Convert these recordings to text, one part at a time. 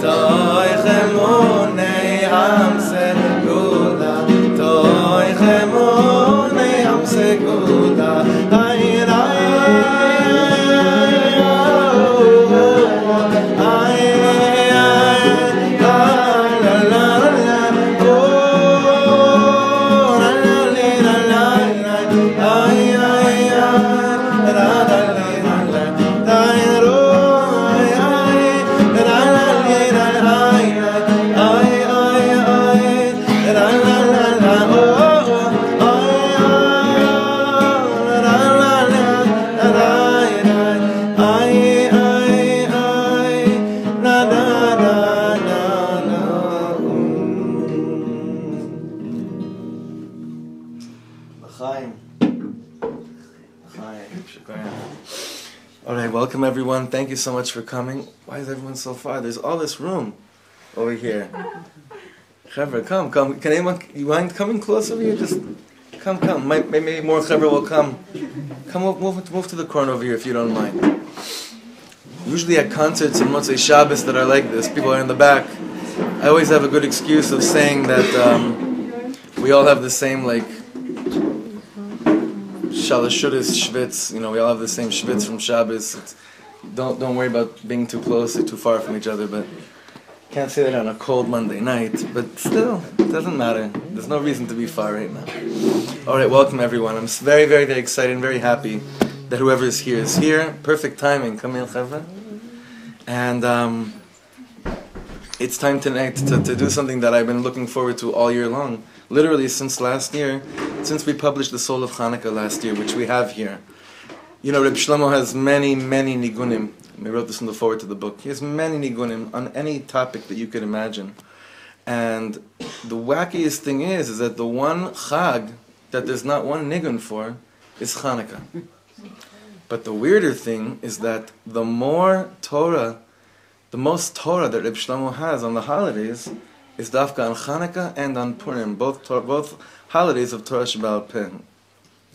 Toy Chemonei Am Segula, Toy Chemonei Am Segula, welcome everyone. Thank you so much for coming. Why is everyone so far? There's all this room over here. Chevra, come. Can anyone, you mind coming close over here? Just come. Maybe more Chevra will come. Come, move to the corner over here if you don't mind. Usually at concerts and Moshe Shabbos that are like this, people are in the back. I always have a good excuse of saying that we all have the same Shalashudas Schwitz, we all have the same Schwitz from Shabbos. Don't worry about being too close or too far from each other, but can't say that on a cold Monday night, but still, it doesn't matter. There's no reason to be far right now. Alright, welcome everyone. I'm very, very, very excited and very happy that whoever is here. Perfect timing. Come in, Chevra. And it's time tonight to do something that I've been looking forward to all year long. Literally since last year, since we published the Soul of Chanukah last year, which we have here. Rabbi Shlomo has many, many nigunim. We wrote this in the forward to the book. He has many nigunim on any topic that you could imagine. And the wackiest thing is that the one chag that there's not one nigun for is Chanukah. But the weirder thing is that the most Torah that Rabbi Shlomo has on the holidays is dafka on Chanukah and on Purim, both holidays of Torah Shebaal Peh.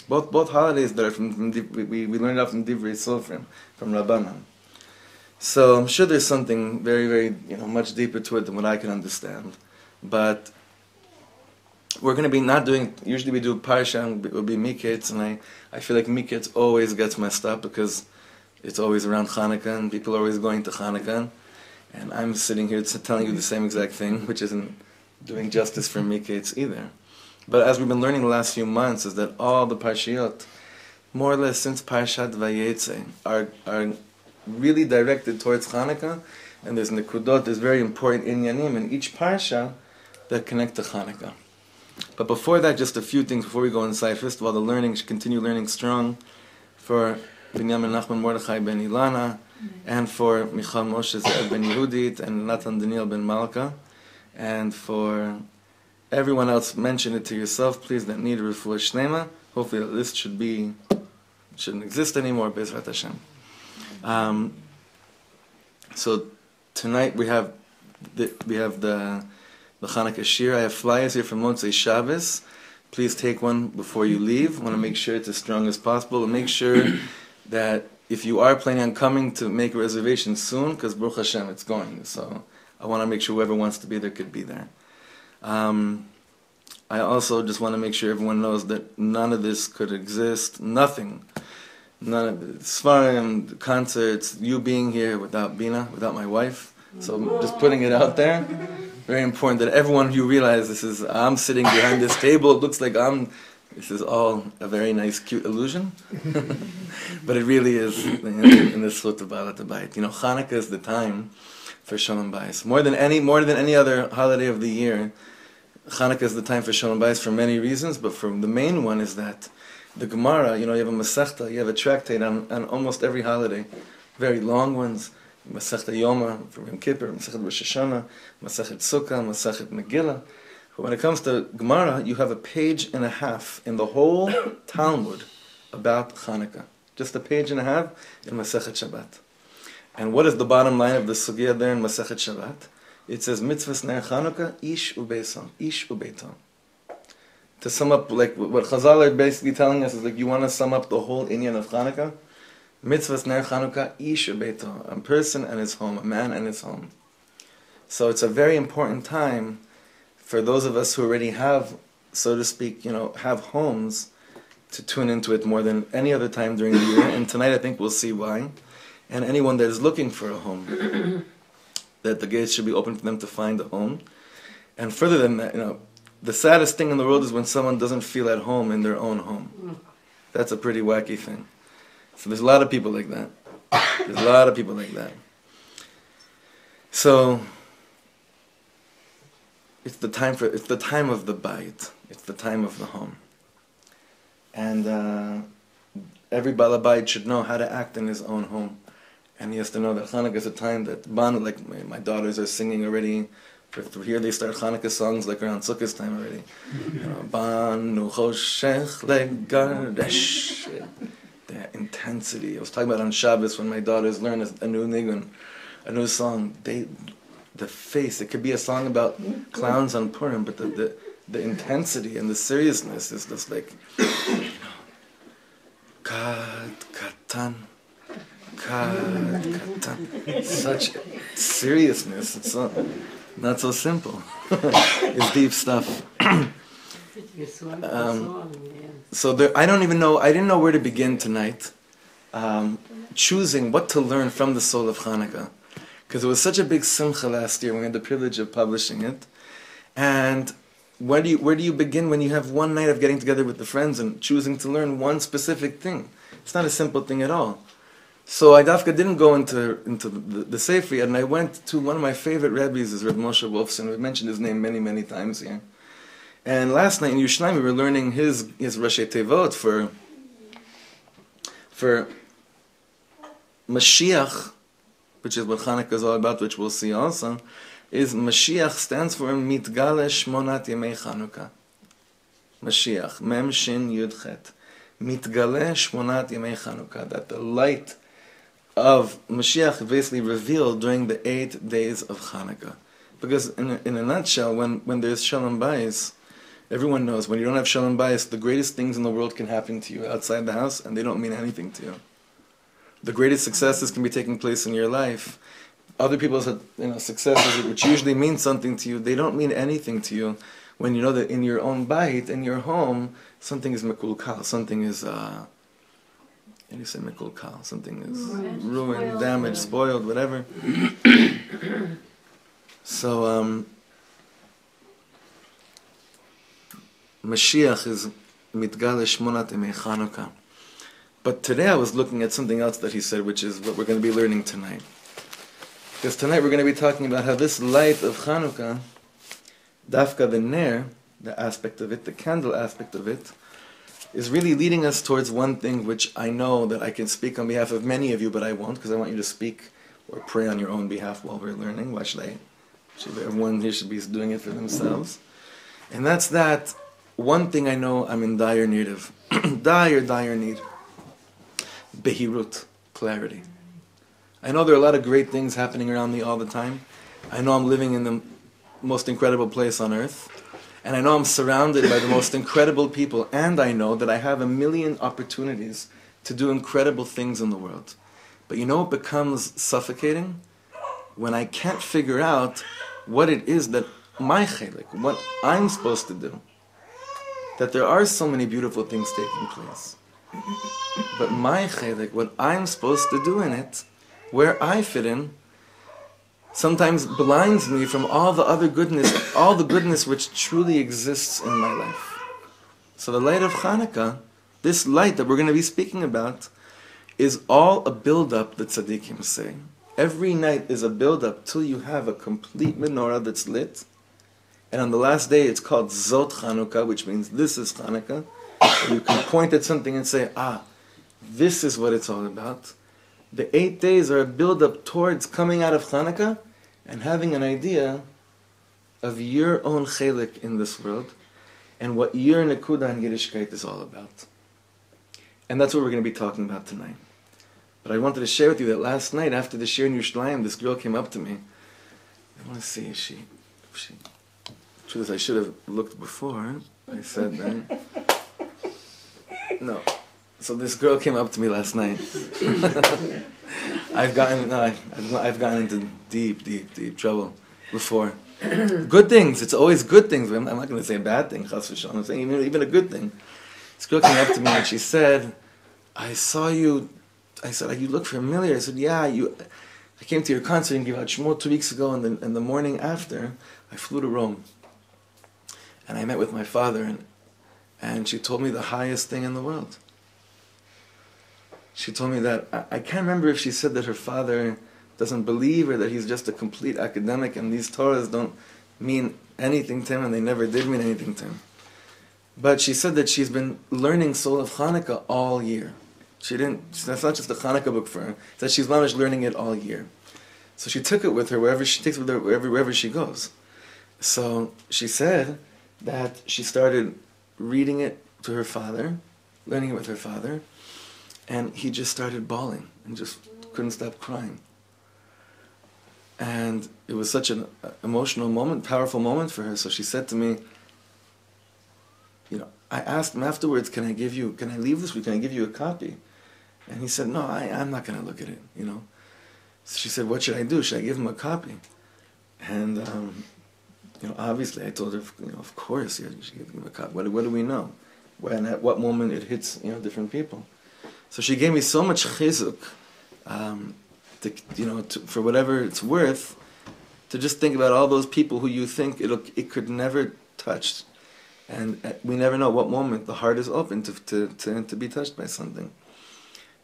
Both holidays that are from we learned out from Divrei Sofrim, from Rabbanan. So I'm sure there's something very, very much deeper to it than what I can understand. But we're going to be not doing. Usually we do Parsha and it will be Miketz, and I feel like Miketz always gets messed up because it's always around Chanukah and people are always going to Chanukah. And I'm sitting here telling you the same exact thing, which isn't doing justice for Miketz either. But as we've been learning the last few months, is that all the Parshiyot, more or less since Parshat Vayetze, are really directed towards Chanukah, and there's Nekudot, there's very important inyanim in each Parsha that connect to Chanukah. But before that, just a few things before we go inside. First of all, the learning should continue learning strong for Binyamin Nachman Mordechai ben Ilana, and for Michal Moshe Ze'ev ben Yehudit and Natan Daniel ben Malka, and for everyone else, mention it to yourself, please, that need a refuah shlema. Hopefully the list shouldn't exist anymore, Bezrat Hashem. So tonight we have the Chanukah Shir. I have flyers here from Moshe Shabbos. Please take one before you leave. I want to make sure it's as strong as possible, and make sure that if you are planning on coming, to make a reservation soon, because Baruch Hashem, it's going. So I want to make sure whoever wants to be there could be there. I also just want to make sure everyone knows that none of this could exist, nothing. None of the Svarim, the concerts, you being here without Bina, without my wife. So I'm just putting it out there. Very important that everyone, you realize I'm sitting behind this table, it looks like this is all a very nice, cute illusion. But it really is in the Slut of Baalat Habayit. Chanukah is the time for Shalom Bayis. More than any other holiday of the year, Chanukah is the time for Shalom Bayis for many reasons, but for the main one is that the Gemara, you have a Masechta, you have a tractate on almost every holiday, very long ones, Masechta Yoma for Yom Kippur, Masechet Rosh Hashanah, Masechet Sukkah, Masechet Megillah. But when it comes to Gemara, you have a page and a half in the whole Talmud about Chanukah. Just a page and a half in Masechet Shabbat. And what is the bottom line of the Sugya there in Masechet Shabbat? It says, Mitzvahs Ner Chanukah, Ish Ubeito. Ish Ubeito. To sum up, like what Chazal are basically telling us is like, you want to sum up the whole inyan of Chanukah? Mitzvahs Ner Chanukah, Ish Ubeito. A person and his home, a man and his home. So it's a very important time for those of us who already have, so to speak, have homes, to tune into it more than any other time during the year. And tonight I think we'll see why. And anyone that is looking for a home, that the gates should be open for them to find a home. And further than that, the saddest thing in the world is when someone doesn't feel at home in their own home. That's a pretty wacky thing. So there's a lot of people like that. There's a lot of people like that. So it's the time of the bayit. It's the time of the home. And every balabait should know how to act in his own home. And he has to know that Chanukah is a time that like my daughters are singing already. Here they start Chanukah songs like around Sukkot's time already. Banu choshech legardesh. The intensity. I was talking about on Shabbos when my daughters learn a new nigun, a new song. The face. It could be a song about clowns on Purim, but the intensity and the seriousness is just like Kad Katan. Such seriousness. It's not so simple. It's deep stuff. So I didn't know where to begin tonight, choosing what to learn from the soul of Chanukah, because it was such a big simcha last year when we had the privilege of publishing it. And where do you begin when you have one night of getting together with the friends and choosing to learn one specific thing? It's not a simple thing at all. So I didn't go into the Sefer yet, and I went to one of my favorite rabbis, is Rabbi Moshe Wolfson. We've mentioned his name many, many times here. And last night in Yerushalayim we were learning his Rashi Tevot for Mashiach, which is what Chanukah is all about, which we'll see also. Is Mashiach stands for Mitgale Shmonat Yemei Chanukah. Mashiach, Mem Shin Yud Chet. Mitgale Shmonat Yemei Chanukah. That the light of Mashiach is basically revealed during the 8 days of Chanukah. Because in a nutshell, when there's Shalom Bayis, everyone knows when you don't have Shalom Bayis, the greatest things in the world can happen to you outside the house, and they don't mean anything to you. The greatest successes can be taking place in your life. Other people's successes, which usually mean something to you, they don't mean anything to you when you know that in your own bayit, in your home, something is mekulkal, something is how do you say mekulkal? Something is ruined, damaged, spoiled, whatever. So Mashiach is mitgale shmonat yemei Chanukah. But today I was looking at something else that he said, which is what we're going to be learning tonight. Because tonight we're going to be talking about how this light of Chanukah, dafka the ner, the aspect of it, the candle aspect of it, is really leading us towards one thing which I know that I can speak on behalf of many of you, but I won't, because I want you to speak or pray on your own behalf while we're learning. Why should I? Everyone here should be doing it for themselves. And that's that one thing I know I'm in dire need of. dire need. Behirut, clarity. I know there are a lot of great things happening around me all the time. I know I'm living in the most incredible place on earth. And I know I'm surrounded by the most incredible people. And I know that I have a million opportunities to do incredible things in the world. But you know what becomes suffocating? When I can't figure out what it is that my chelik, what I'm supposed to do. That there are so many beautiful things taking place. But my chelik, what I'm supposed to do in it, where I fit in, sometimes blinds me from all the other goodness, all the goodness which truly exists in my life. So the light of Chanukah, this light that we're going to be speaking about, is all a build-up, the tzaddikim say. Every night is a build-up till you have a complete menorah that's lit. And on the last day it's called Zot Chanukah, which means this is Chanukah. You can point at something and say, this is what it's all about. The 8 days are a build-up towards coming out of Chanukah and having an idea of your own chelik in this world and what your nekuda and Yiddishkeit is all about. And that's what we're going to be talking about tonight. But I wanted to share with you that last night after the shir in Yerushalayim, this girl came up to me. I want to see if she truth is, I should have looked before. I said that. No. So this girl came up to me last night. I've gotten into deep trouble. before. Good things. It's always good things. I'm not going to say a bad thing. Chas v'shalom. I'm saying even a good thing. This girl came up to me and she said, "I saw you." I said, "You look familiar." I said, "Yeah, I came to your concert in Givat Shmuel 2 weeks ago, and the morning after, I flew to Rome, and I met with my father, and she told me the highest thing in the world. She told me that I can't remember if she said that her father doesn't believe or that he's just a complete academic, and these Torahs don't mean anything to him, and they never did mean anything to him. But she said that she's been learning Soul of Chanukah all year. That's not just a Chanukah book for her. It's that she's managed learning it all year. So she took it with her wherever she takes it with her wherever she goes. So she said that she started reading it to her father, learning it with her father, and he just started bawling and just couldn't stop crying. And it was such an emotional moment, powerful moment for her. So she said to me, I asked him afterwards, can I leave this week? Can I give you a copy? And he said, no, I'm not going to look at it, So she said, what should I do? Should I give him a copy? And, obviously I told her, of course, you should give him a copy. What do we know? When, at what moment it hits, different people. So she gave me so much chizuk, for whatever it's worth, to just think about all those people who you think it could never touch. And we never know what moment the heart is open to be touched by something.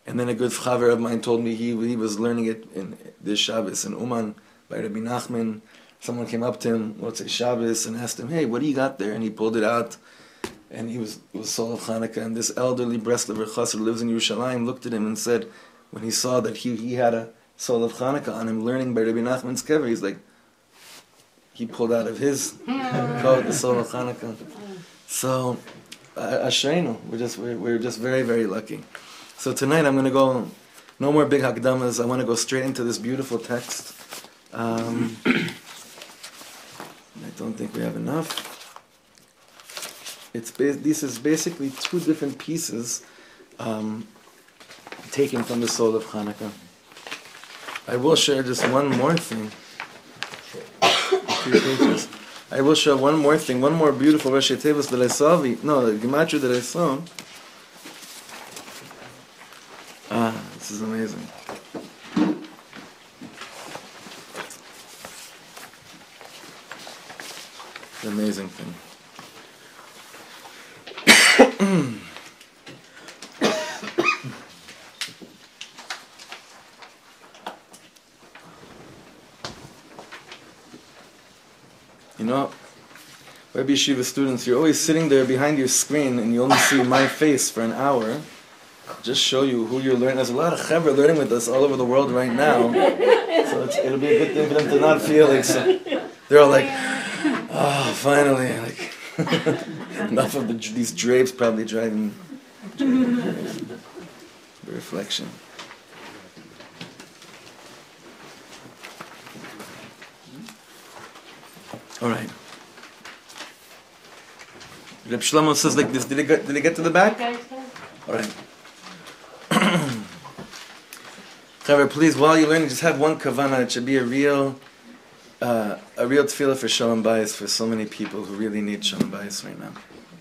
And then a good chaver of mine told me he was learning it in this Shabbos in Uman by Rabbi Nachman. Someone came up to him, let's say Shabbos, and asked him, hey, what do you got there? And he pulled it out, and it was Soul of Chanukah. And this elderly Breslover chassid who lives in Yerushalayim looked at him and said, when he saw that he had a Soul of Chanukah on him learning by Rabbi Nachman's kever, he's like, he pulled out of his coat the Soul of Chanukah. So, Ashreinu, we're just very, very lucky. So tonight I'm going to go, no more big hakdamas, I want to go straight into this beautiful text. I don't think we have enough. This is basically two different pieces taken from the Soul of Chanukah. I will share just one more thing. I will show one more thing, one more beautiful Rashi Tevos that I saw, the Gematria that I saw. This is amazing. It's an amazing thing. Rabbi Yeshiva students, you're always sitting there behind your screen and you only see my face for an hour. Just show you who you're learning. There's a lot of chevra learning with us all over the world right now. So it'll be a good thing for them to not feel like so. They're all like, oh, finally. Like enough of these drapes probably driving the reflection. All right. Rabbi Shlomo says like this. Did it get to the back? All right. Chaver, please, while you're learning, just have one kavana. It should be a real tefillah for shalom bayis for so many people who really need shalom bayis right now.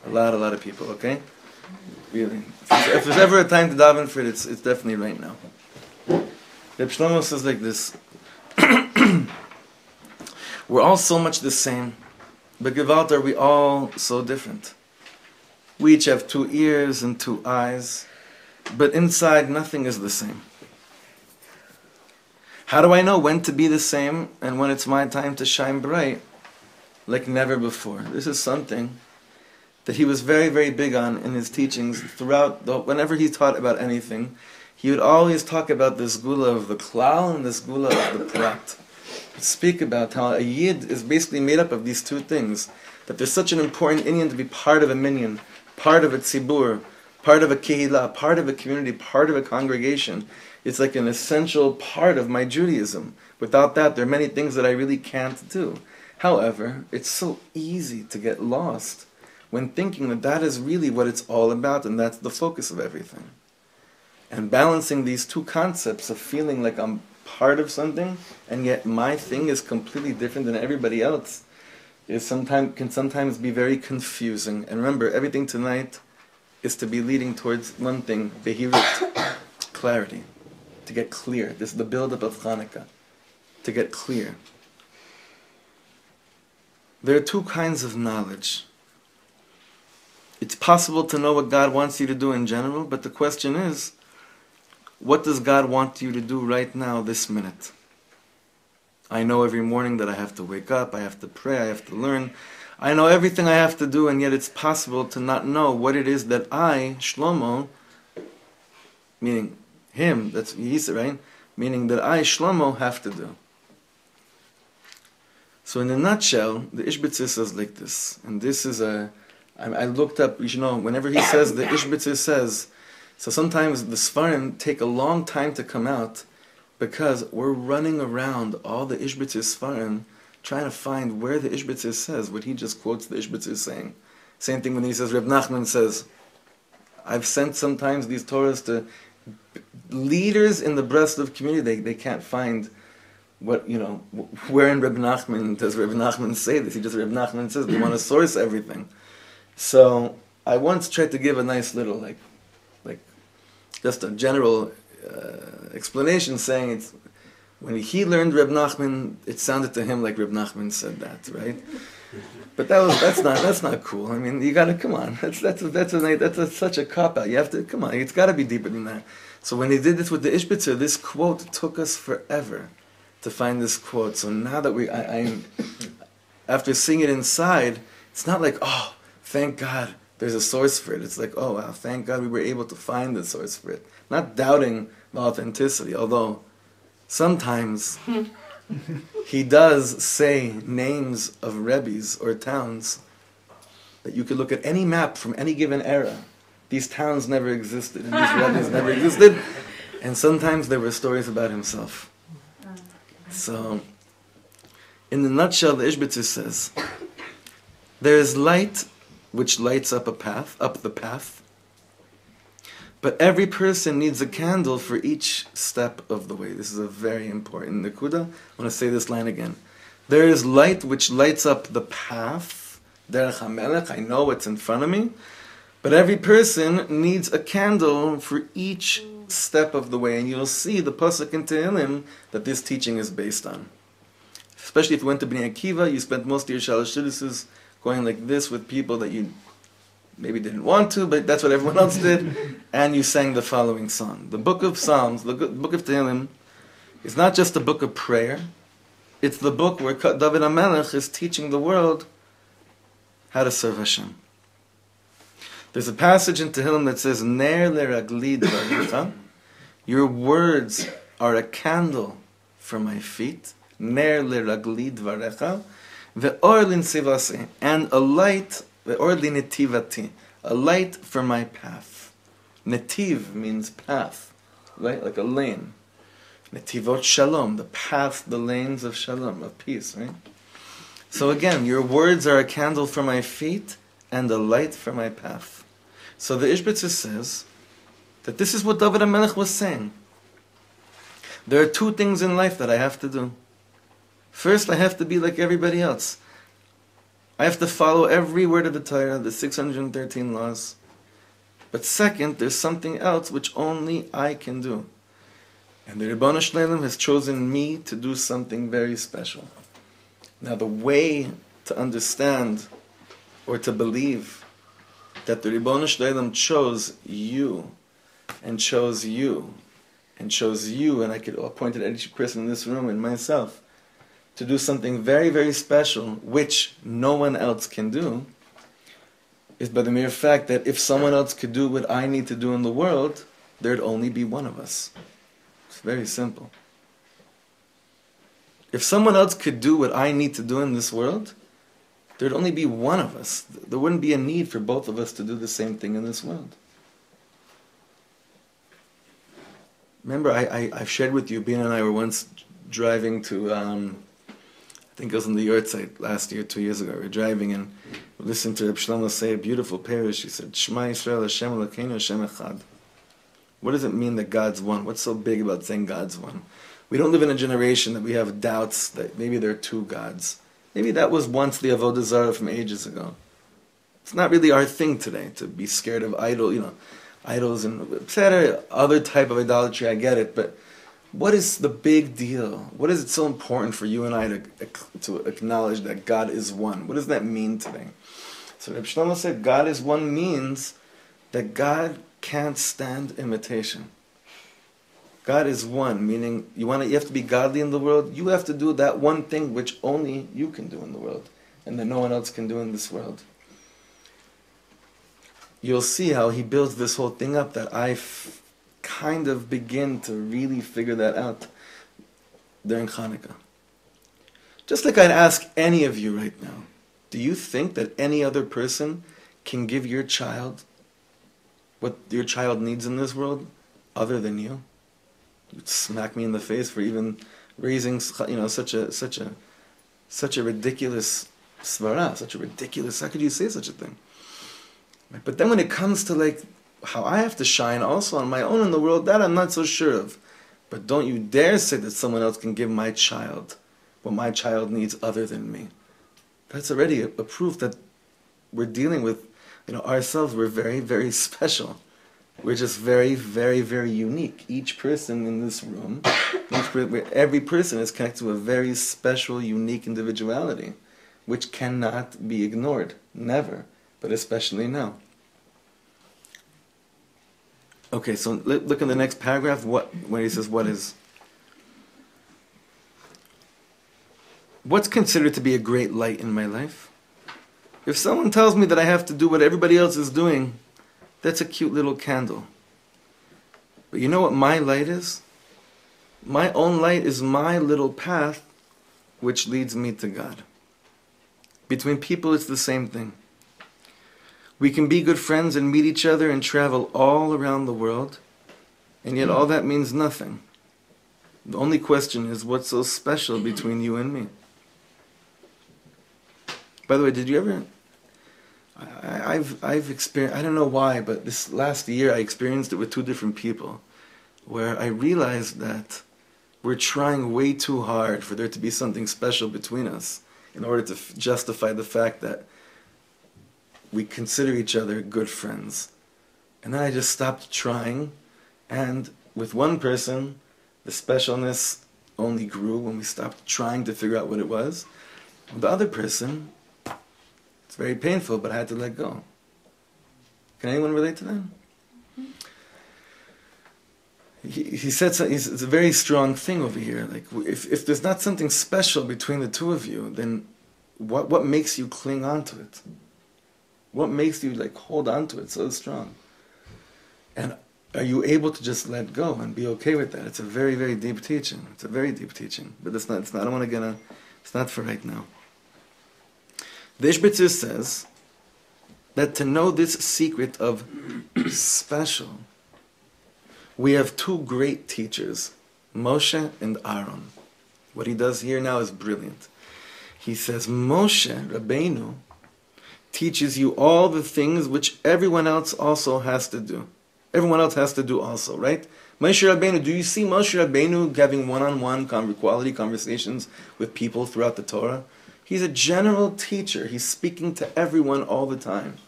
A lot of people. Okay, really. If there's ever a time to daven for it, it's definitely right now. Rabbi Shlomo says like this. We're all so much the same, but Gewalt are we all so different. We each have 2 ears and 2 eyes, but inside nothing is the same. How do I know when to be the same and when it's my time to shine bright like never before? This is something that he was very, very big on in his teachings throughout, whenever he taught about anything, he would always talk about the sgula of the klal and the sgula of the prat. Speak about how a yid is basically made up of these 2 things, that there's such an important inyan to be part of a minyan, part of a tzibur, part of a kehillah, part of a community, part of a congregation. It's like an essential part of my Judaism. Without that, there are many things that I really can't do. However, it's so easy to get lost when thinking that that is really what it's all about and that's the focus of everything. And balancing these 2 concepts of feeling like I'm part of something, and yet my thing is completely different than everybody else, can sometimes be very confusing. And remember, everything tonight is to be leading towards one thing, behirut, clarity, to get clear. This is the build-up of Chanukah, to get clear. There are two kinds of knowledge. It's possible to know what God wants you to do in general, but the question is, what does God want you to do right now, this minute? I know every morning that I have to wake up, I have to pray, I have to learn. I know everything I have to do, and yet it's possible to not know what it is that I, Shlomo, meaning him, that's Yisa, right? Meaning that I, Shlomo, have to do. So in a nutshell, the Ishbitzer says like this, and this is I looked up, you should know, whenever he says, the Ishbitzer says, so sometimes the Sfarim take a long time to come out because we're running around all the Ishbitzer Sfarim trying to find where the Ishbitzer says what he just quotes the Ishbitzer saying. Same thing when he says, Reb Nachman says, I've sent sometimes these Torahs to leaders in the Breslov community, they can't find what, where in Reb Nachman does Reb Nachman say this? Reb Nachman says they want to source everything. So I once tried to give a nice little, like just a general explanation, saying it's when he learned Reb Nachman, it sounded to him like Reb Nachman said that, right? But that's not cool. I mean, you gotta come on. That's such a cop out. You have to come on. It's got to be deeper than that. So when he did this with the Ishbitzer, this quote took us forever to find this quote. So now that after seeing it inside, it's not like, oh, thank God there's a source for it. It's like, oh wow, thank God we were able to find the source for it. Not doubting the authenticity, although sometimes he does say names of rebbes or towns that you could look at any map from any given era. These towns never existed, and these rebbes never existed, and sometimes there were stories about himself. So, in the nutshell, the Ishbitzer says, there is light which lights up the path, but every person needs a candle for each step of the way. This is a very important nekuda. I want to say this line again. There is light which lights up the path, derech hamelech, I know what's in front of me, but every person needs a candle for each step of the way, and you'll see the pasuk in Tehillim that this teaching is based on. Especially if you went to Bnei Akiva, you spent most of your Shalosh Shidduchos going like this with people that you maybe didn't want to, but that's what everyone else did, and you sang the following song. The book of Psalms, the book of Tehillim, is not just a book of prayer, it's the book where David HaMelech is teaching the world how to serve Hashem. There's a passage in Tehillim that says, Ner leragli dvarecha, your words are a candle for my feet, Ner leragli dvarecha, ve'or linsivasi, and a light, ve'or linetivati, a light for my path. Netiv means path, right? Like a lane. Netivot shalom, the path, the lanes of shalom, of peace, right? So again, your words are a candle for my feet and a light for my path. So the Ishbitzer says that this is what David HaMelech was saying. There are two things in life that I have to do. First, I have to be like everybody else. I have to follow every word of the Torah, the 613 laws. But second, there's something else which only I can do. And the Ribono Shel Olam has chosen me to do something very special. Now the way to understand or to believe that the Ribono Shel Olam chose you, and chose you, and chose you, and I could point it at each person in this room and myself, to do something very, very special, which no one else can do, is by the mere fact that if someone else could do what I need to do in the world, there'd only be one of us. It's very simple. If someone else could do what I need to do in this world, there'd only be one of us. There wouldn't be a need for both of us to do the same thing in this world. Remember, I've shared with you, Bina and I were once driving to, I think it was on the Yortzeit last year, 2 years ago. We were driving and we listened to Rabbi Shlomo say a beautiful parish. He said, Shema Yisrael Hashem Elokeinu Hashem Echad. What does it mean that God's one? What's so big about saying God's one? We don't live in a generation that we have doubts that maybe there are two gods. Maybe that was once the Avodah Zarah from ages ago. It's not really our thing today to be scared of idols and etc. Other type of idolatry. I get it, but what is the big deal? What is it so important for you and I to acknowledge that God is one? What does that mean today? So Rabbi Shlomo said God is one means that God can't stand imitation. God is one, meaning you have to be godly in the world, you have to do that one thing which only you can do in the world, and that no one else can do in this world. You'll see how he builds this whole thing up that I kind of begin to really figure that out during Chanukah. Just like I'd ask any of you right now, do you think that any other person can give your child what your child needs in this world other than you? You'd smack me in the face for even raising, such a ridiculous svara, such a ridiculous. How could you say such a thing? Right? But then when it comes to like how I have to shine also on my own in the world, that I'm not so sure of. But don't you dare say that someone else can give my child what my child needs other than me. That's already a proof that we're dealing with, ourselves. We're very, very special. We're just very, very, very unique. Each person in this room, every person is connected to a very special, unique individuality, which cannot be ignored. Never. But especially now. Okay, so look in the next paragraph, where he says, what's considered to be a great light in my life? If someone tells me that I have to do what everybody else is doing, that's a cute little candle. But you know what my light is? My own light is my little path which leads me to God. Between people, it's the same thing. We can be good friends and meet each other and travel all around the world, and yet all that means nothing. The only question is, what's so special between you and me? By the way, did you ever... I've experienced, I don't know why, but this last year I experienced it with two different people, where I realized that we're trying way too hard for there to be something special between us in order to justify the fact that we consider each other good friends. And then I just stopped trying, and with one person, the specialness only grew when we stopped trying to figure out what it was. With the other person, it's very painful, but I had to let go. Can anyone relate to that? He said something, it's a very strong thing over here. Like, if there's not something special between the two of you, then what makes you cling on to it? What makes you hold on to it so strong? And are you able to just let go and be okay with that? It's a very, very deep teaching. It's a very deep teaching. But it's not I don't want to get on, it's not for right now. The Ishbitzer says that to know this secret of special, we have two great teachers, Moshe and Aharon. What he does here now is brilliant. He says, Moshe, Rabbeinu, teaches you all the things which everyone else also has to do. Everyone else has to do also, right? Moshe Rabbeinu, do you see Moshe Rabbeinu having one-on-one quality conversations with people throughout the Torah? He's a general teacher. He's speaking to everyone all the time,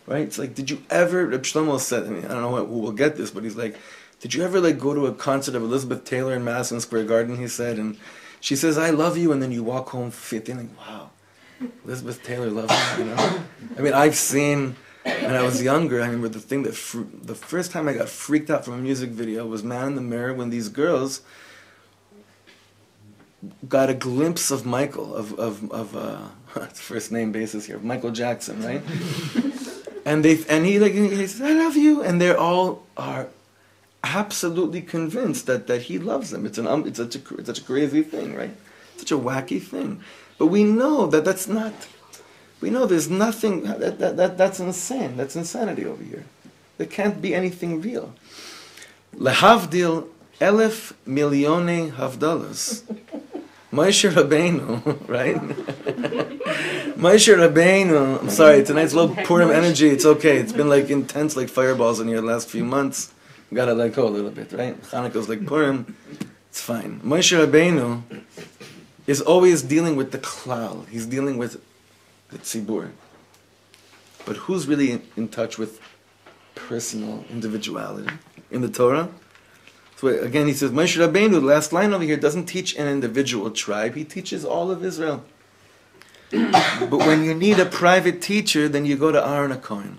right? It's like, did you ever, Rabbi Shlomo said, I don't know who will get this, but he's like, did you ever go to a concert of Elizabeth Taylor in Madison Square Garden, he said, and she says, I love you, and then you walk home feeling, wow, Elizabeth Taylor loves me, I mean, I've seen, when I was younger, I remember the first time I got freaked out from a music video was Man in the Mirror, when these girls got a glimpse of Michael, first name basis here, Michael Jackson, right? and he says, I love you, and they all are absolutely convinced that he loves them. It's such a crazy thing, right? Such a wacky thing. But we know that that's not. We know there's nothing. That's insane. That's insanity over here. There can't be anything real. Lehavdil 1,000 milyone havdalas. Moshe Rabbeinu, right? Moshe Rabbeinu. I'm sorry, tonight's low Purim energy. It's okay. It's been intense fireballs in here the last few months. We gotta let go a little bit, right? Chanukah's like Purim. it's fine. Moshe Rabbeinu is always dealing with the klal. He's dealing with the tzibur. But who's really in touch with personal individuality in the Torah? So again, he says, Moshe Rabbeinu, the last line over here, doesn't teach an individual tribe. He teaches all of Israel. But when you need a private teacher, then you go to Aharon HaKohen.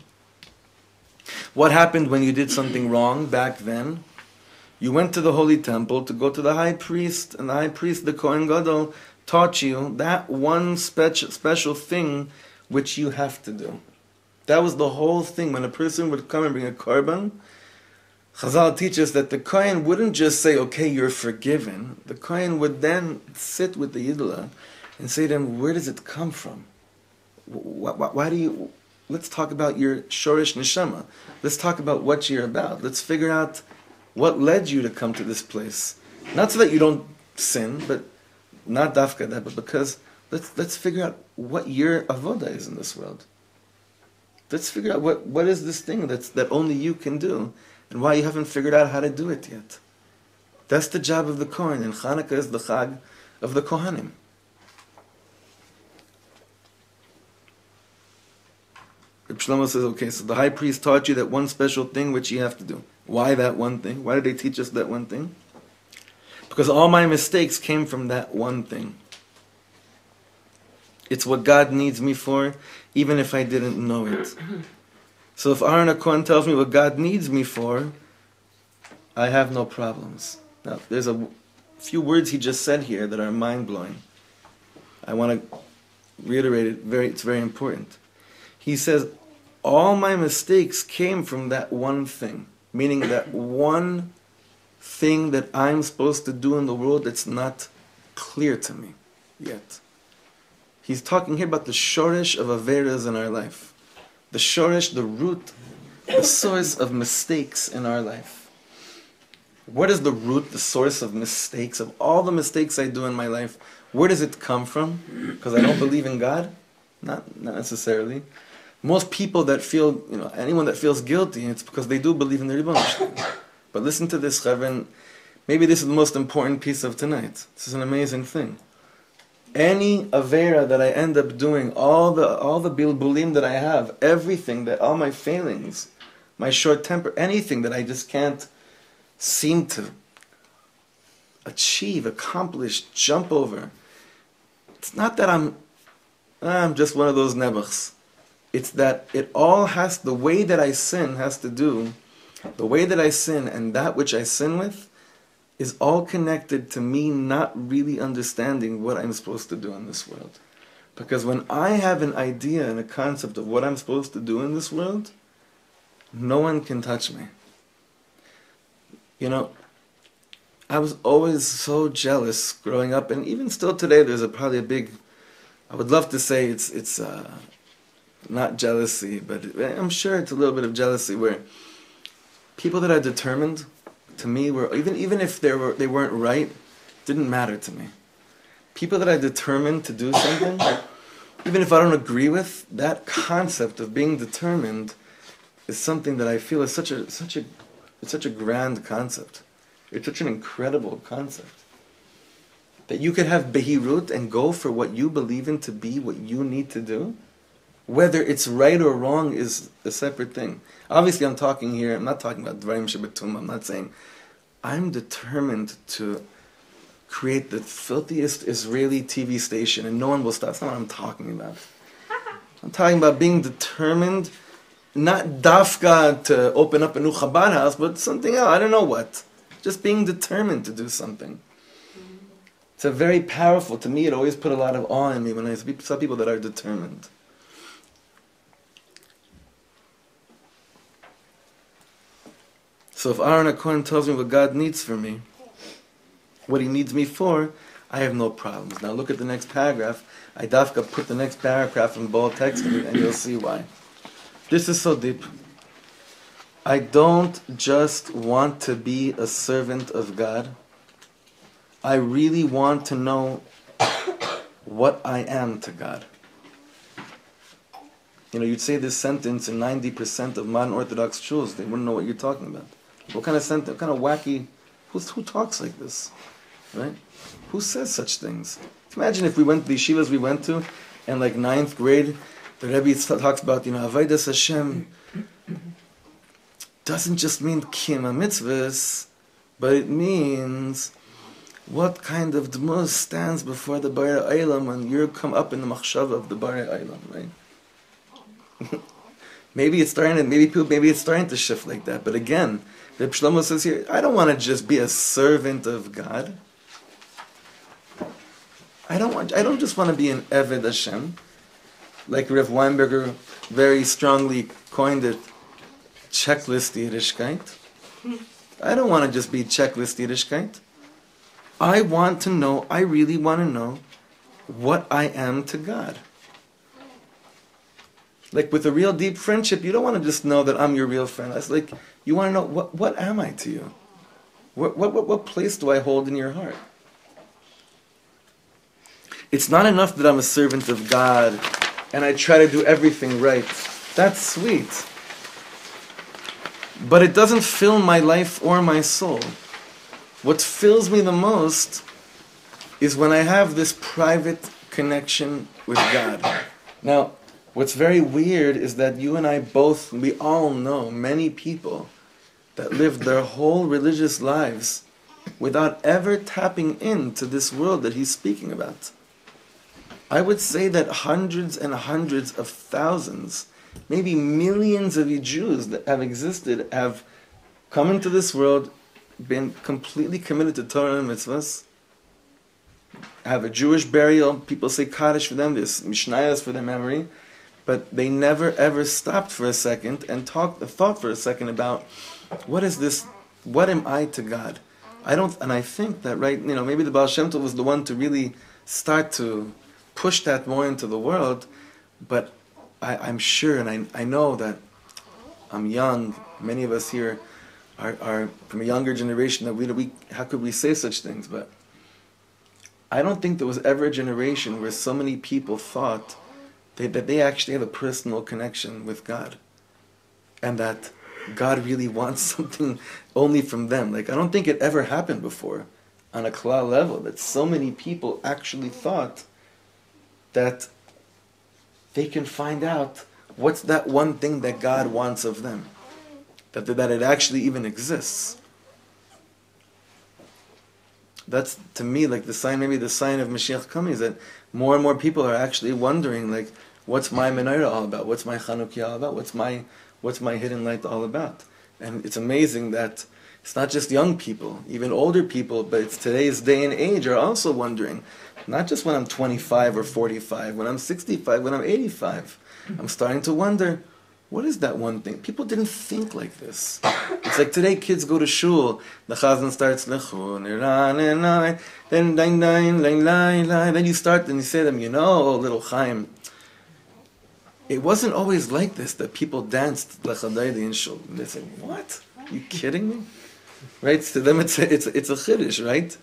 What happened when you did something wrong back then? You went to the Holy Temple to go to the high priest, and the high priest, the Kohen Gadol, taught you that one special thing which you have to do. That was the whole thing. When a person would come and bring a korban, Chazal teaches that the Kohen wouldn't just say, okay, you're forgiven. The Kohen would then sit with the Yidla and say to him, where does it come from? Why do you... Let's talk about your Shorish Neshama. Let's talk about what you're about. Let's figure out what led you to come to this place. Not so that you don't sin, but not dafka that, but because let's figure out what your avoda is in this world. Let's figure out what is this thing that only you can do, and why you haven't figured out how to do it yet. That's the job of the Kohen, and Chanukah is the Chag of the Kohanim. Rabbi Shlomo says, okay, so the high priest taught you that one special thing which you have to do. Why that one thing? Why did they teach us that one thing? Because all my mistakes came from that one thing. It's what God needs me for, even if I didn't know it. So if Aharon HaKohen tells me what God needs me for, I have no problems. Now, there's a few words he just said here that are mind-blowing. I want to reiterate it. It's very important. He says, all my mistakes came from that one thing. Meaning that one thing that I'm supposed to do in the world that's not clear to me yet. He's talking here about the shorish of averas in our life. The shorish, the root, the source of mistakes in our life. What is the root, the source of mistakes, of all the mistakes I do in my life? Where does it come from? Because I don't believe in God? Not necessarily. Most people that feel, anyone that feels guilty, it's because they do believe in the Ribbon Shalom. But listen to this, Chaven. Maybe this is the most important piece of tonight. This is an amazing thing. Any avera that I end up doing, all the bilbulim that I have, everything, all my failings, my short temper, anything that I just can't seem to achieve, accomplish, jump over. It's not that I'm just one of those nebuchs. It's that it all has, the way that I sin has to do, the way that I sin and that which I sin with is all connected to me not really understanding what I'm supposed to do in this world. Because when I have an idea and a concept of what I'm supposed to do in this world, no one can touch me. I was always so jealous growing up, and even still today there's probably a big, I would love to say it's not jealousy, but I'm sure it's a little bit of jealousy where people that are determined, to me, were even if they weren't right, didn't matter to me. People that are determined to do something, even if I don't agree with, that concept of being determined is something that I feel is such a grand concept. It's such an incredible concept. That you could have behirut and go for what you believe in to be what you need to do. Whether it's right or wrong is a separate thing. Obviously I'm not talking about dvarim shebetum. I'm not saying I'm determined to create the filthiest Israeli TV station and no one will stop. That's not what I'm talking about. I'm talking about being determined, not dafka to open up a new Chabad house, but something else, I don't know what. Just being determined to do something. It's a very powerful, to me it always put a lot of awe in me when I saw people that are determined. So if Aharon HaKohen tells me what God needs for me, what he needs me for, I have no problems. Now look at the next paragraph. I dafka put the next paragraph in bold text and you'll see why. This is so deep. I don't just want to be a servant of God. I really want to know what I am to God. You'd say this sentence in 90% of modern Orthodox shuls. They wouldn't know what you're talking about. What kind of sentence? What kind of wacky? Who talks like this? right? Who says such things? Imagine if we went to the yeshivas we went to, and like 9th grade, the Rebbe talks about, Avodas Hashem doesn't just mean kiyum mitzvahs, but it means what kind of dmus stands before the Barei Olam when you come up in the machshava of the Barei Olam, right? maybe it's starting to shift like that. But again, Rabbi Shlomo says here, I don't want to just be a servant of God. I don't just want to be an Eved Hashem, like Rav Weinberger very strongly coined it, checklist Yiddishkeit. I don't want to just be checklist Yiddishkeit. I really want to know what I am to God. Like with a real deep friendship, you don't want to just know that I'm your real friend. It's like, you want to know, what am I to you? What place do I hold in your heart? It's not enough that I'm a servant of God and I try to do everything right. That's sweet. But it doesn't fill my life or my soul. What fills me the most is when I have this private connection with God. Now, what's very weird is that you and I we all know many people that lived their whole religious lives without ever tapping into this world that he's speaking about. I would say that hundreds and hundreds of thousands, maybe millions of Jews that have existed have come into this world, been completely committed to Torah and mitzvahs, have a Jewish burial, people say Kaddish for them, there's Mishnayos for their memory, but they never ever stopped for a second and thought for a second about what is this, what am I to God? And I think that maybe the Baal Shem Tov was the one to really start to push that more into the world, but I'm sure, and I know that I'm young, many of us here are from a younger generation, that how could we say such things? But I don't think there was ever a generation where so many people thought that they actually have a personal connection with God, and that God really wants something only from them. Like, I don't think it ever happened before on a klal level that so many people actually thought that they can find out what's that one thing that God wants of them, that it actually even exists. That's, to me, like maybe the sign of Mashiach coming is that more and more people are actually wondering, like, what's my menorah all about? What's my Chanukah all about? What's my hidden light all about? And it's amazing that it's not just young people, even older people, but it's today's day and age are also wondering, not just when I'm 25 or 45, when I'm 65, when I'm 85. I'm starting to wonder, what is that one thing? People didn't think like this. It's like today kids go to shul, the chazan starts, then you start and you say to them, little Chaim, it wasn't always like this, that people danced lechadaydi in shul. And they say, what? Are you kidding me? Right? To them it's a chiddush, right?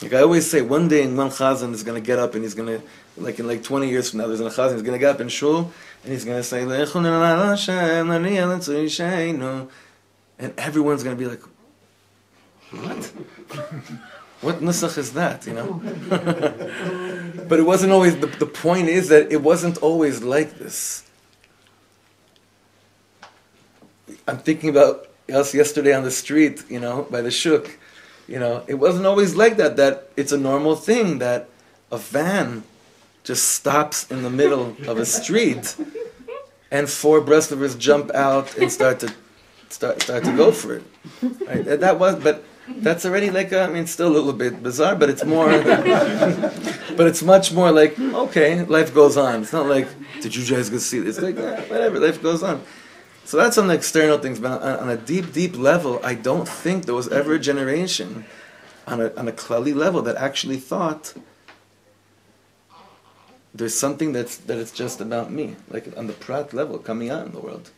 Like I always say, one day one chazan is going to get up and he's going to, in 20 years from now, there's a chazan, he's going to get up in shul and he's going to say, and everyone's going to be like, what? What nusach is that, But it wasn't always, the point is that it wasn't always like this. I'm thinking about us yesterday on the street, by the shuk. It wasn't always like that it's a normal thing that a van just stops in the middle of a street and 4 breastlivers jump out and start to go for it. Right? But that's already it's still a little bit bizarre, but it's more, but it's much more like, okay, life goes on. It's not like, did you guys go see this? It's like, whatever, life goes on. So that's on the external things, but on a deep, deep level, I don't think there was ever a generation on a klali level that actually thought there's something that it's just about me, like on the prat level, coming out in the world.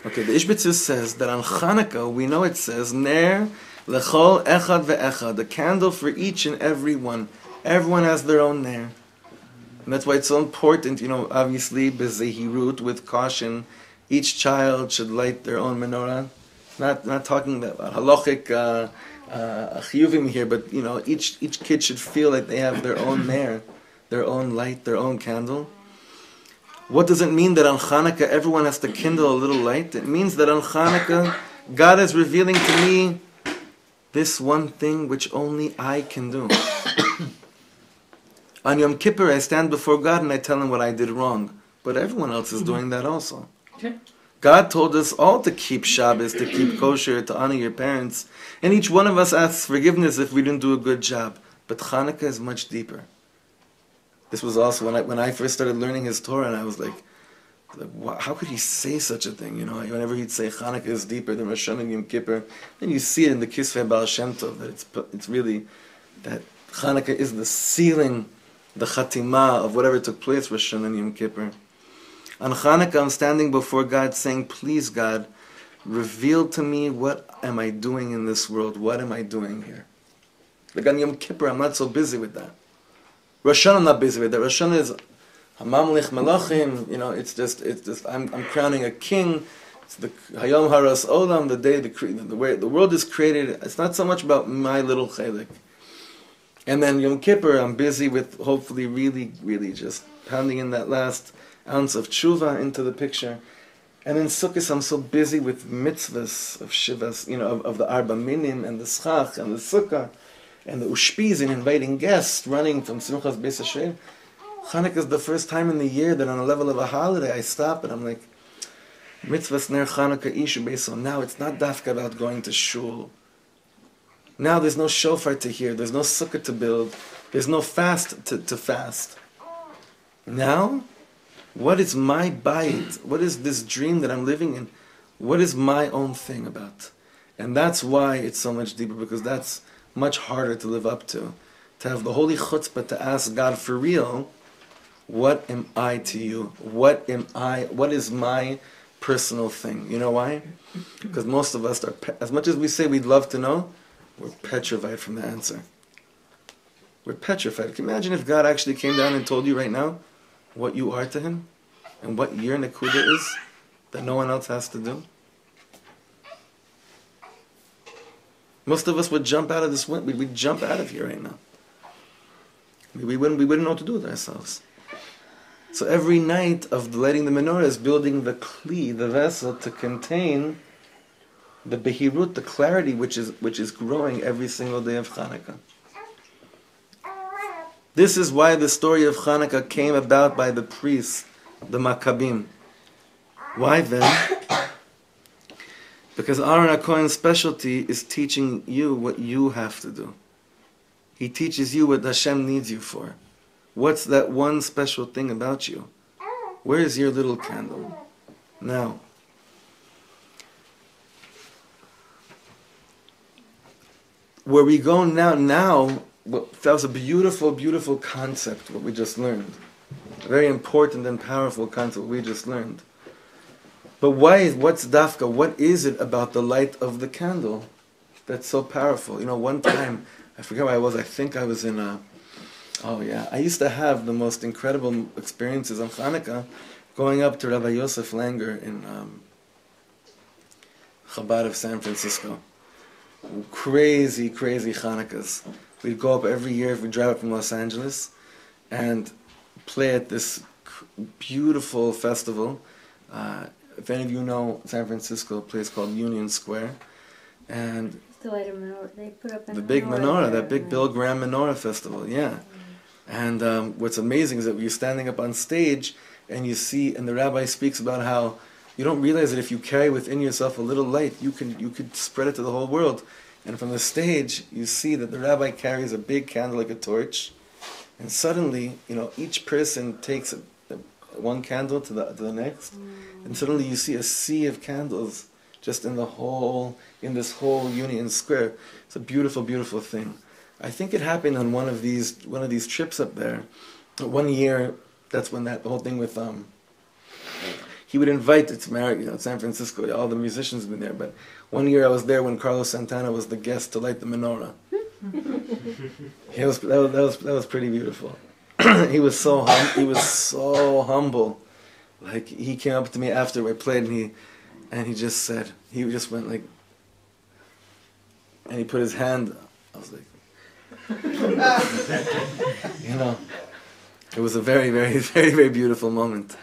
Okay, the Ishbitzus says that on Chanukah, we know it says, Ner lechol echad ve'echad, the candle for each and every one. Everyone has their own ner. And that's why it's so important, obviously, bezehirut, with caution. Each child should light their own menorah. Not talking about halachic chiyuvim here, but each kid should feel like they have their own ner, their own light, their own candle. What does it mean that on Chanukah everyone has to kindle a little light? It means that on Chanukah God is revealing to me this one thing which only I can do. On Yom Kippur I stand before God and I tell Him what I did wrong, but everyone else is doing that also. Okay. God told us all to keep Shabbos, to keep kosher, to honor your parents, and each one of us asks forgiveness if we didn't do a good job. But Chanukah is much deeper. This was also when I first started learning his Torah, and I was like, wow, how could he say such a thing? Whenever he'd say Chanukah is deeper than Rosh Hashanah and Yom Kippur, then you see it in the Kisvei Baal Shem Tov that it's really that Chanukah is the sealing, the Chatimah of whatever took place Rosh Hashanah and Yom Kippur. On Chanukah, I'm standing before God saying, please God, reveal to me what am I doing in this world? What am I doing here? Like on Yom Kippur, I'm not so busy with that. Rosh Hashanah, I'm not busy with that. Rosh Hashanah is Hamamlich Malachim, it's just I'm crowning a king. It's the Hayom Haras Olam, the day the way the world is created. It's not so much about my little chelik. And then Yom Kippur, I'm busy with hopefully really, really just pounding in that last ounce of tshuva into the picture. And in Sukkot, I'm so busy with mitzvahs of shivas, of the Arba Minim and the Schach and the Sukkah and the Ushpiz and inviting guests running from Simchas Beis Hashem. Chanukah is the first time in the year that on a level of a holiday I stop and I'm like, mitzvahs ner Chanukah ishu beiso. Now it's not dafka about going to shul. Now there's no shofar to hear, there's no sukkah to build, there's no fast to fast. Now, what is my bayit? What is this dream that I'm living in? What is my own thing about? And that's why it's so much deeper, because that's much harder to live up to. To have the holy chutzpah to ask God for real, what am I to you? What is my personal thing? You know why? Because most of us are, as much as we say we'd love to know, we're petrified from the answer. We're petrified. Can you imagine if God actually came down and told you right now what you are to Him and what your nekuda is that no one else has to do? Most of us would jump out of this window. We'd jump out of here right now. We wouldn't know what to do with ourselves. So every night of lighting the menorah is building the kli, the vessel, to contain the behirut, the clarity which is growing every single day of Chanukah. This is why the story of Chanukah came about by the priests, the Maccabim. Why then? Because Aaron HaKohen's specialty is teaching you what you have to do. He teaches you what Hashem needs you for. What's that one special thing about you? Where is your little candle? Now, where we go now, that was a beautiful, beautiful concept, what we just learned. A very important and powerful concept, what we just learned. But what's dafka? What is it about the light of the candle that's so powerful? One time, I forget where I was, I think I was in I used to have the most incredible experiences on Chanukah going up to Rabbi Yosef Langer in Chabad of San Francisco. Crazy, crazy Chanukas. We'd go up every year if we drive up from Los Angeles and play at this beautiful festival. If any of you know San Francisco, a place called Union Square. And the light of menorah. They put up the big menorah, that big Bill Graham Menorah Festival, yeah. And what's amazing is that you're standing up on stage and you see, and the rabbi speaks about how you don't realize that if you carry within yourself a little light, you could spread it to the whole world. And from the stage, you see that the rabbi carries a big candle like a torch, and suddenly, each person takes one candle to the next, and suddenly you see a sea of candles just in this whole Union Square. It's a beautiful, beautiful thing. I think it happened on one of these trips up there. One year, that's when the whole thing with he would invite, it's married, San Francisco, all the musicians have been there, but one year I was there when Carlos Santana was the guest to light the menorah. That was pretty beautiful. He was so humble. Like, he came up to me after we played, and he just went like, and he put his hand, I was like, you know, it was a very, very, very, very beautiful moment.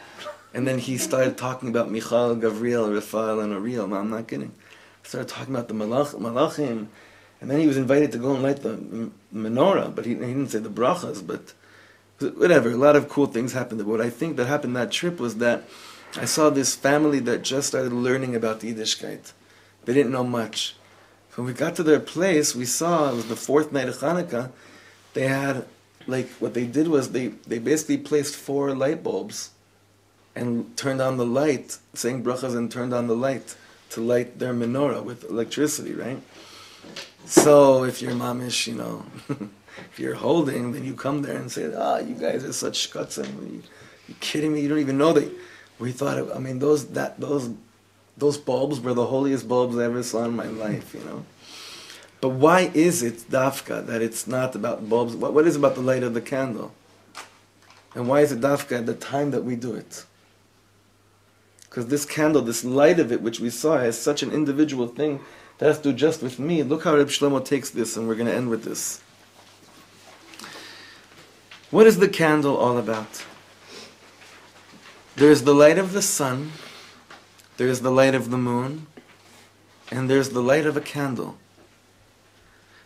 And then he started talking about Michal, Gavriel, Raphael, and Ariel. I'm not kidding. He started talking about the Malachim, and then he was invited to go and light the menorah, but he didn't say the brachas, but whatever. A lot of cool things happened. But what I think that happened that trip was that I saw this family that just started learning about Yiddishkeit. They didn't know much. When we got to their place, we saw, it was the fourth night of Chanukah, they had, like, what they did was they basically placed 4 light bulbs and turned on the light, saying brachas and turned on the light to light their menorah with electricity, right? So if you're mamish, you know, if you're holding, then you come there and say, you guys are such shkatzim. You kidding me? You don't even know that. We thought, I mean, those bulbs were the holiest bulbs I ever saw in my life, you know. But why is it, dafka, that it's not about bulbs? What is about the light of the candle? And why is it dafka at the time that we do it? Because this candle, this light of it, which we saw, has such an individual thing that has to do just with me. Look how Rabbi Shlomo takes this, and we're going to end with this. What is the candle all about? There's the light of the sun, there's the light of the moon, and there's the light of a candle.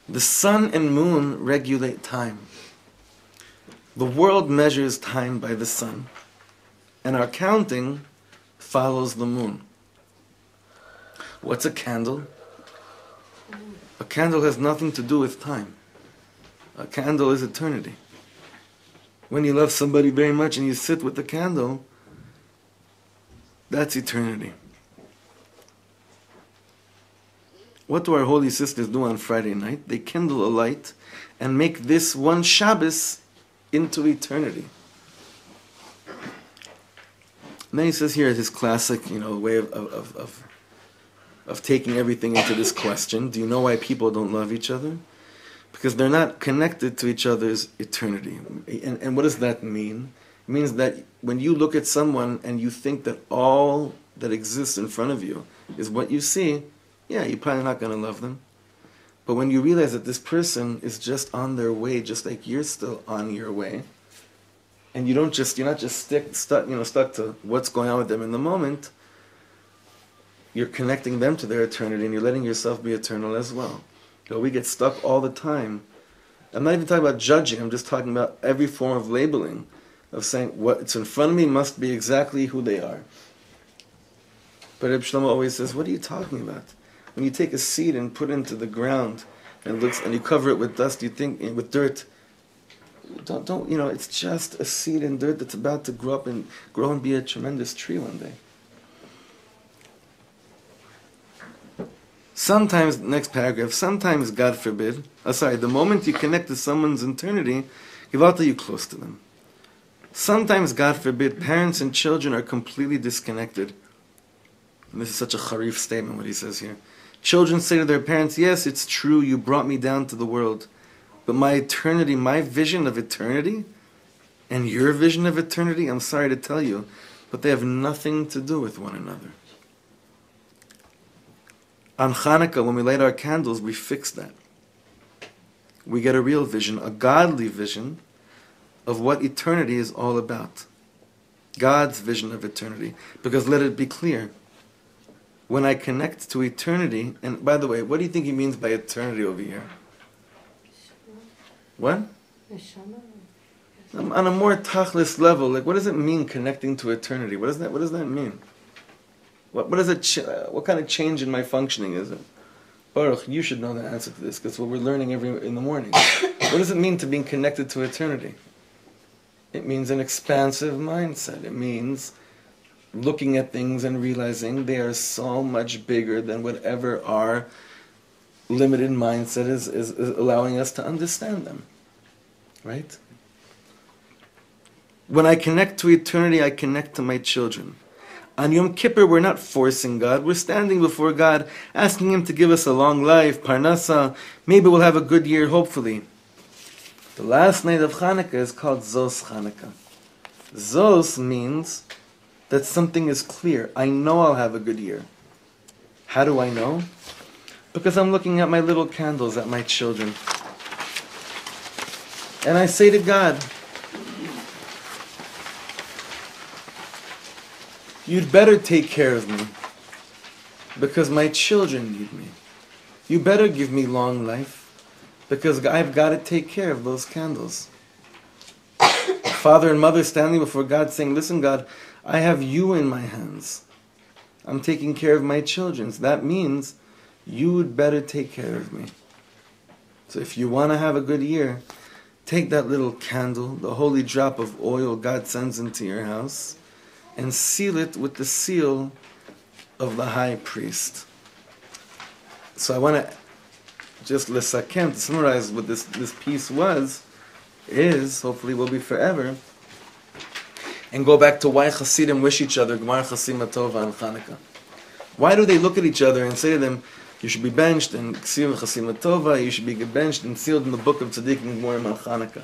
The sun and moon regulate time. The world measures time by the sun, and our counting follows the moon. What's a candle? A candle has nothing to do with time. A candle is eternity. When you love somebody very much and you sit with the candle, that's eternity. What do our holy sisters do on Friday night? They kindle a light and make this one Shabbos into eternity. And then he says here his classic, way of taking everything into this question. Do you know why people don't love each other? Because they're not connected to each other's eternity. And what does that mean? It means that when you look at someone and you think that all that exists in front of you is what you see, you're probably not going to love them. But when you realize that this person is just on their way, just like you're still on your way, and you're not just stuck to what's going on with them in the moment, you're connecting them to their eternity, and you're letting yourself be eternal as well. We get stuck all the time. I'm not even talking about judging, I'm just talking about every form of labeling, of saying what's in front of me must be exactly who they are. But Rabbi Shlomo always says, what are you talking about? When you take a seed and put it into the ground and you cover it with dust, you think with dirt, don't it's just a seed in dirt that's about to grow and be a tremendous tree one day. Sometimes, next paragraph, sometimes, God forbid, the moment you connect to someone's eternity, Givalta, you close to them. Sometimes, God forbid, parents and children are completely disconnected. And this is such a charif statement, what he says here. Children say to their parents, yes, it's true, you brought me down to the world. But my eternity, my vision of eternity, and your vision of eternity, I'm sorry to tell you, but they have nothing to do with one another. On Chanukah, when we light our candles, we fix that. We get a real vision, a godly vision, of what eternity is all about. God's vision of eternity. Because let it be clear, when I connect to eternity, and by the way, what do you think he means by eternity over here? What? On a more tachlis level, like what does it mean connecting to eternity? What does that mean? What kind of change in my functioning is it? Baruch, you should know the answer to this, because what we're learning in the morning. What does it mean to being connected to eternity? It means an expansive mindset. It means looking at things and realizing they are so much bigger than whatever our limited mindset is allowing us to understand them. Right? When I connect to eternity, I connect to my children. On Yom Kippur, we're not forcing God. We're standing before God, asking Him to give us a long life, parnasa. Maybe we'll have a good year, hopefully. The last night of Chanukah is called Zos Chanukah. Zos means that something is clear. I know I'll have a good year. How do I know? Because I'm looking at my little candles, at my children. And I say to God, you'd better take care of me, because my children need me. You better give me long life, because I've got to take care of those candles. Father and mother standing before God saying, listen, God, I have you in my hands. I'm taking care of my children. So that means you would better take care of me. So if you want to have a good year, take that little candle, the holy drop of oil God sends into your house, and seal it with the seal of the high priest. So I want to just lesakem, to summarize what this piece is, hopefully will be forever, and go back to why Hasidim wish each other Gemar Chasima Tova on Chanukah. Why do they look at each other and say to them, you should be benched in Ksiyum Chasima Tova, you should be benched and sealed in the book of Tzaddik and Gemorim on Chanukah?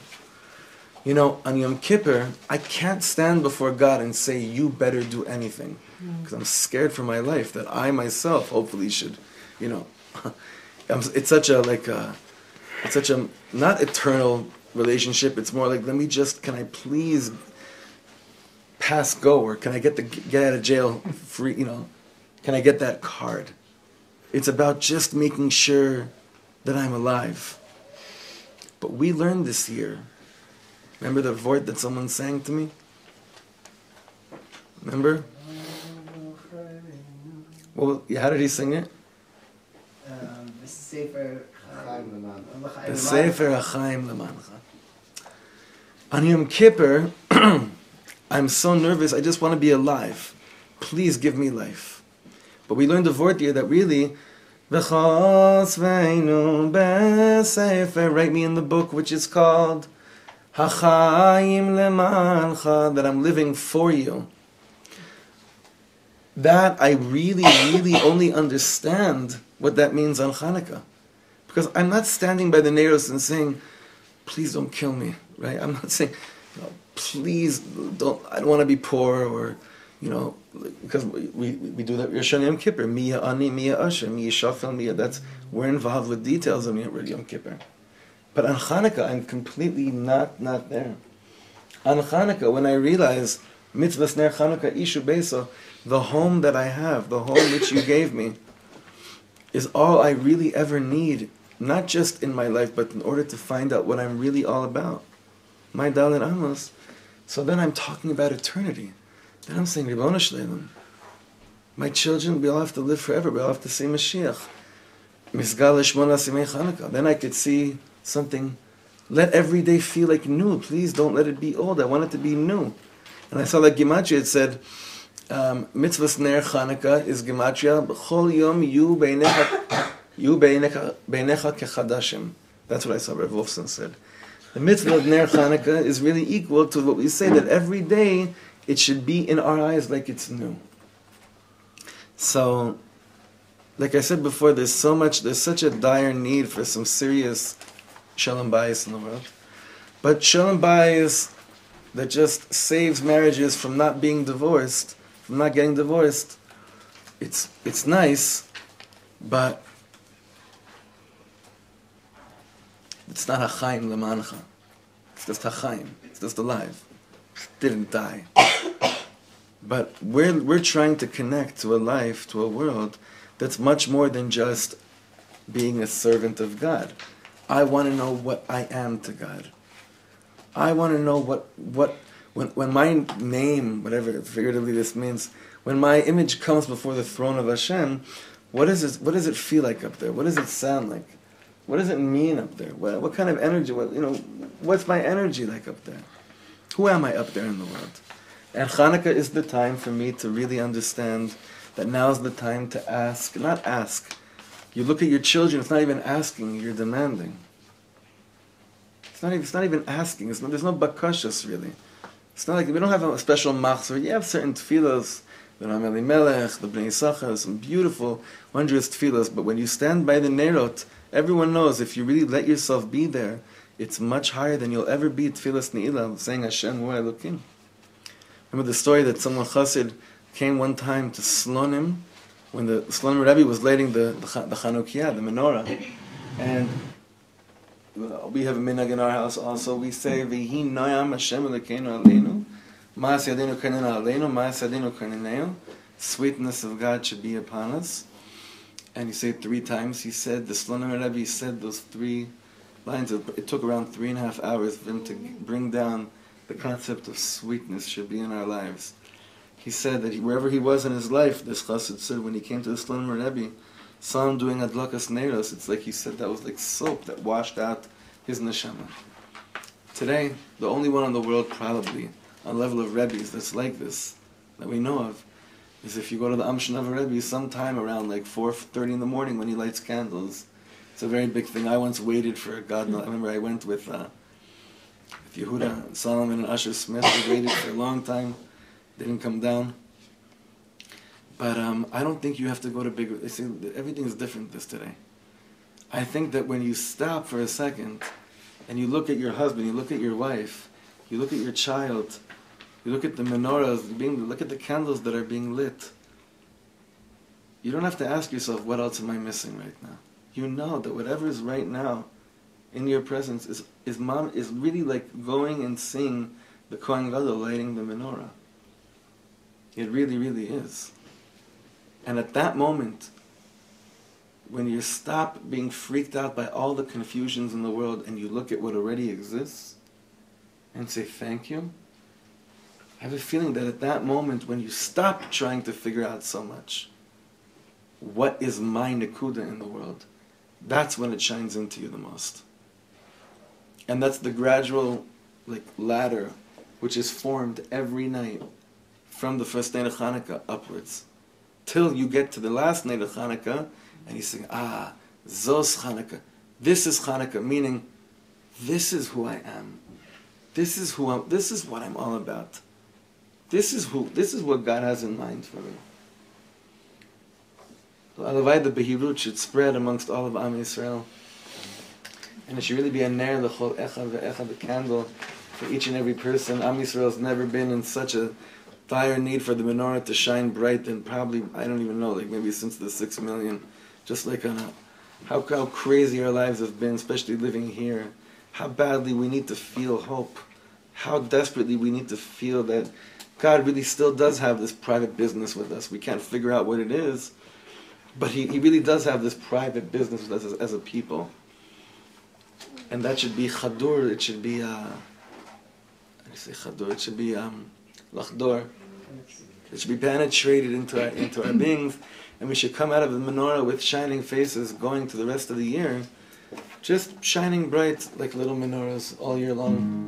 You know, on Yom Kippur, I can't stand before God and say, you better do anything. Because I'm scared for my life, that I myself hopefully should, you know. It's such a not eternal relationship. It's more like, can I please pass go, or can I get out of jail free, you know, can I get that card? It's about just making sure that I'm alive. But we learned this year. Remember the vort that someone sang to me? Remember? Well, how did he sing it? The Sefer HaChaim Lemancha. On Yom Kippur, I'm so nervous, I just want to be alive. Please give me life. But we learned the vort here that really, V'chos ve'inu b'sefer, write me in the book which is called HaChaim Lemancha, that I'm living for you. That I really, really only understand what that means on Chanukah. Because I'm not standing by the Neiros and saying, please don't kill me, right? I'm not saying, you know, please don't, I don't want to be poor, or, you know, because we do that Rosh Hashanah Yom Kippur, Miya Ani, Miya Asher, Miya Shafel, Miya, we're involved with details of Yom Kippur. But on Chanukah, I'm completely not there. On Chanukah, when I realize, Mitzvahs Ner Chanukah Ishu Beso, the home that I have, the home which you gave me, is all I really ever need, not just in my life, but in order to find out what I'm really all about. My Dalit Amos. So then I'm talking about eternity. Then I'm saying, Ribono Shleilim, my children, we all have to live forever. We all have to see Mashiach. Misgal Shmona Simei Chanukah. Then I could see something. Let every day feel like new. Please don't let it be old. I want it to be new. And I saw that Gematria, it said, Mitzvahs Ner Chanukah is Gematria, B'chol Yom Yu Beinecha Kechadashim. That's what I saw Rav Wolfson said. The mitzvah of Ner Chanukah is really equal to what we say, that every day it should be in our eyes like it's new. So, like I said before, there's such a dire need for some serious Shalom Bayis in the world. But Shalom Bayis that just saves marriages from not being divorced, from not getting divorced, it's nice, but it's not HaChaim Lemancha. It's just HaChaim. It's just alive. It didn't die. But we're trying to connect to a life, to a world that's much more than just being a servant of God. I want to know what I am to God. I want to know when my name, whatever figuratively this means, when my image comes before the throne of Hashem, what does it feel like up there? What does it sound like? What does it mean up there? What kind of energy? What's my energy like up there? Who am I up there in the world? And Chanukah is the time for me to really understand that now is the time to ask, not ask. You look at your children, it's not even asking, you're demanding. It's not even asking. There's no bakashas really. It's not like we don't have a special machzor. You have certain tefillos, the Ram Elimelech, the Bnei Yisachar, some beautiful, wondrous tefillos. But when you stand by the Nerot, everyone knows if you really let yourself be there, it's much higher than you'll ever be at tefillas Ne'ilah, saying Hashem Hu Elokim. Remember the story that someone chassid came one time to Slonim, when the Shlomo Rebbe was lighting the Chanukah, the menorah, and we have a minhag in our house also. We say, "V'hi noyam Hashem Elokeinu aleinu, ma'as yadenu karnenu aleinu, ma'as yadenu karneneu." Sweetness of God should be upon us. And he said it 3 times. He said, the Shlomo Rebbe said those 3 lines. It took around 3.5 hours for him to bring down the concept of sweetness should be in our lives. He said that wherever he was in his life, this chassid said when he came to the Shlomo Rebbe, saw him doing adlakas neiros, it's like he said that was like soap that washed out his neshama. Today, the only one in the world probably, on level of Rebbes that's like this, that we know of, is if you go to the Amshanav Rebbe sometime around like 4:30 in the morning when he lights candles. It's a very big thing. I once waited for God. I remember I went with Yehuda and Solomon and Usher Smith. We waited for a long time. They didn't come down. But I don't think you have to go to big... They say everything is different this today. I think that when you stop for a second and you look at your husband, you look at your wife, you look at your child, you look at the menorahs, look at the candles that are being lit, you don't have to ask yourself, what else am I missing right now? You know that whatever is right now in your presence is really like going and seeing the Kohen Gadol lighting the menorah. It really, really is. And at that moment, when you stop being freaked out by all the confusions in the world and you look at what already exists and say thank you, I have a feeling that at that moment when you stop trying to figure out so much, what is my nekuda in the world, that's when it shines into you the most. And that's the gradual ladder which is formed every night from the first night of Chanukah upwards, till you get to the last night of Chanukah, and you sing, Zos Chanukah. This is Chanukah, meaning, this is who I am. This is what I'm all about. This is what God has in mind for me. Alavai, the Behirut should spread amongst all of Am Yisrael. And it should really be a ner l'chol echad ve'echad, a candle for each and every person. Am Yisrael has never been in such a dire need for the menorah to shine bright, and probably, I don't even know, maybe since the 6 million. Just on how crazy our lives have been, especially living here. How badly we need to feel hope. How desperately we need to feel that God really still does have this private business with us. We can't figure out what it is, but He really does have this private business with us as a people. And that should be chadur, it should be, how do you say chadur? It should be lachdor. It should be penetrated into our beings, and we should come out of the menorah with shining faces going to the rest of the year, just shining bright like little menorahs all year long.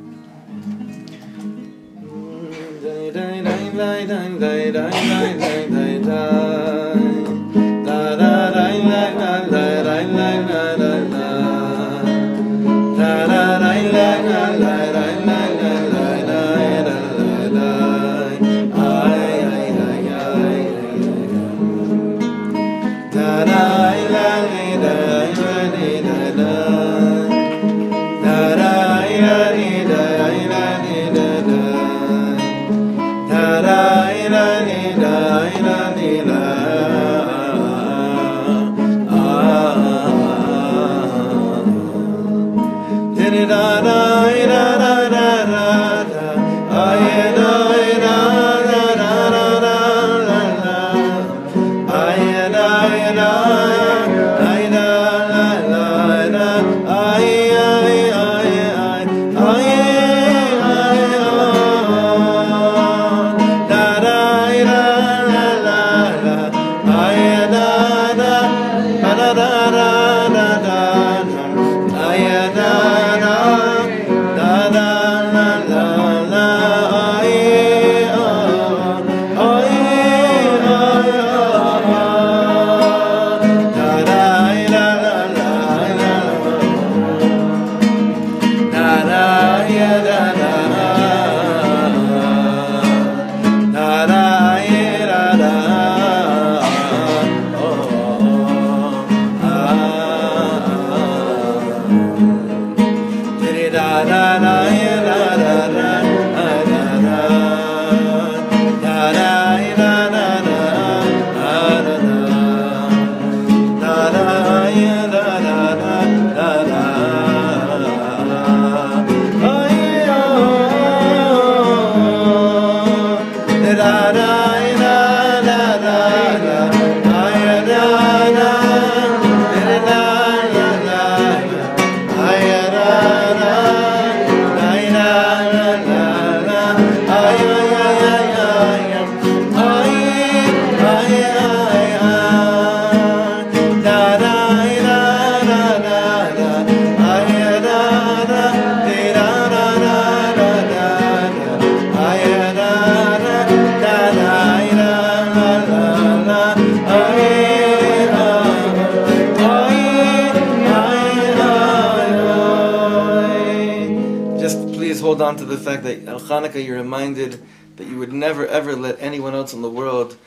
fact that on Chanukah you're reminded that you would never ever let anyone else in the world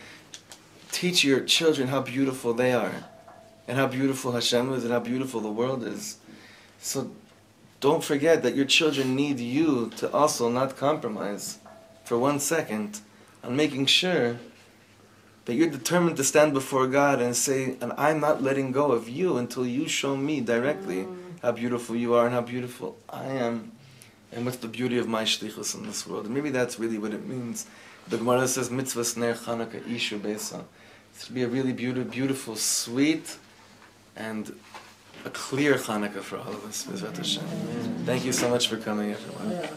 teach your children how beautiful they are, and how beautiful Hashem is, and how beautiful the world is. So don't forget that your children need you to also not compromise for 1 second on making sure that you're determined to stand before God and say, and I'm not letting go of you until you show me directly how beautiful you are and how beautiful I am, and what's the beauty of my shlichus in this world. And maybe that's really what it means. The Gemara says, mitzvahs ner Chanukah ishu beisa. It should be a really beautiful, sweet, and a clear Chanukah for all of us. Bezrat Hashem. Thank you so much for coming, everyone.